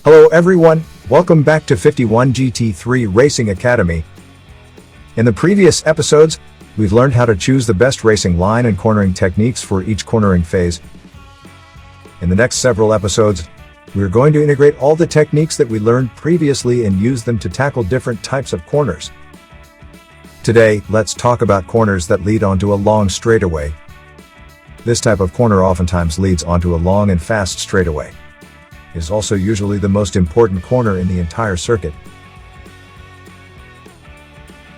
Hello everyone, welcome back to 51 GT3 Racing Academy. In the previous episodes, we've learned how to choose the best racing line and cornering techniques for each cornering phase. In the next several episodes, we're going to integrate all the techniques that we learned previously and use them to tackle different types of corners. Today, let's talk about corners that lead onto a long straightaway. This type of corner oftentimes leads onto a long and fast straightaway. It is also usually the most important corner in the entire circuit.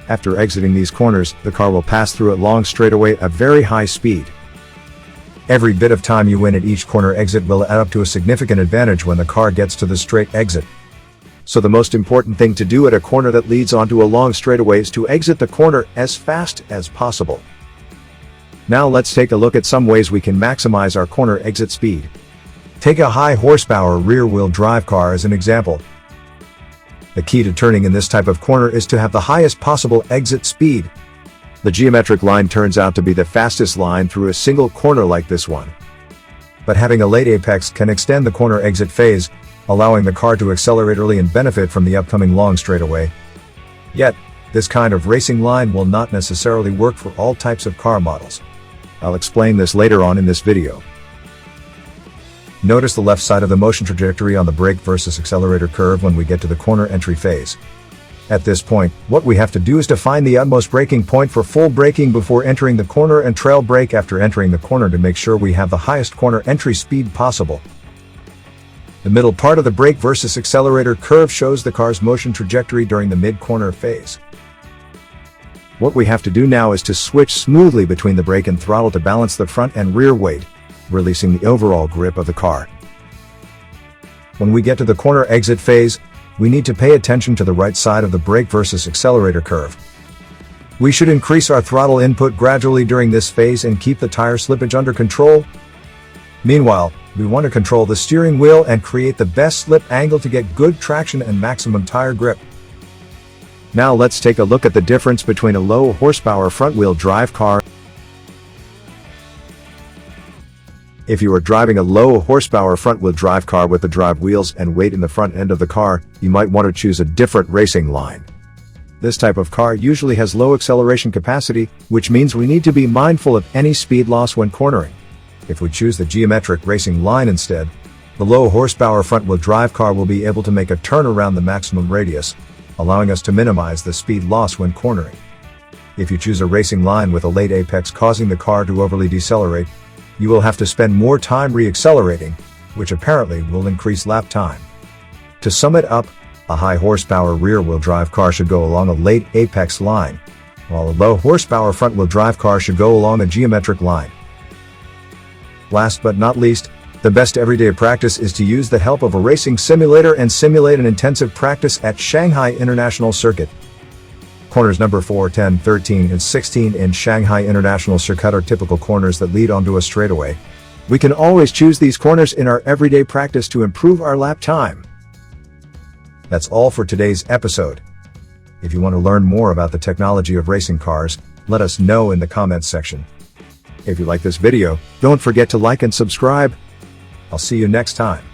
After exiting these corners, the car will pass through a long straightaway at very high speed. Every bit of time you win at each corner exit will add up to a significant advantage when the car gets to the straight exit. So the most important thing to do at a corner that leads onto a long straightaway is to exit the corner as fast as possible. Now let's take a look at some ways we can maximize our corner exit speed. Take a high horsepower rear-wheel drive car as an example. The key to turning in this type of corner is to have the highest possible exit speed. The geometric line turns out to be the fastest line through a single corner like this one. But having a late apex can extend the corner exit phase, allowing the car to accelerate early and benefit from the upcoming long straightaway. Yet, this kind of racing line will not necessarily work for all types of car models. I'll explain this later on in this video. Notice the left side of the motion trajectory on the brake versus accelerator curve when we get to the corner entry phase. At this point, what we have to do is to find the utmost braking point for full braking before entering the corner and trail brake after entering the corner to make sure we have the highest corner entry speed possible. The middle part of the brake versus accelerator curve shows the car's motion trajectory during the mid-corner phase. What we have to do now is to switch smoothly between the brake and throttle to balance the front and rear weight, releasing the overall grip of the car. When we get to the corner exit phase, we need to pay attention to the right side of the brake versus accelerator curve. We should increase our throttle input gradually during this phase and keep the tire slippage under control. Meanwhile, we want to control the steering wheel and create the best slip angle to get good traction and maximum tire grip. Now let's take a look at the difference between a low horsepower front-wheel drive car. If you are driving a low horsepower front-wheel drive car with the drive wheels and weight in the front end of the car, you might want to choose a different racing line. This type of car usually has low acceleration capacity, which means we need to be mindful of any speed loss when cornering. If we choose the geometric racing line instead, the low horsepower front-wheel drive car will be able to make a turn around the maximum radius, allowing us to minimize the speed loss when cornering. If you choose a racing line with a late apex causing the car to overly decelerate, you will have to spend more time re-accelerating, which apparently will increase lap time. To sum it up, a high horsepower rear-wheel drive car should go along a late apex line, while a low horsepower front-wheel drive car should go along a geometric line. Last but not least, the best everyday practice is to use the help of a racing simulator and simulate an intensive practice at Shanghai International Circuit. Corners number 4, 10, 13, and 16 in Shanghai International Circuit are typical corners that lead onto a straightaway. We can always choose these corners in our everyday practice to improve our lap time. That's all for today's episode. If you want to learn more about the technology of racing cars, let us know in the comments section. If you like this video, don't forget to like and subscribe. I'll see you next time.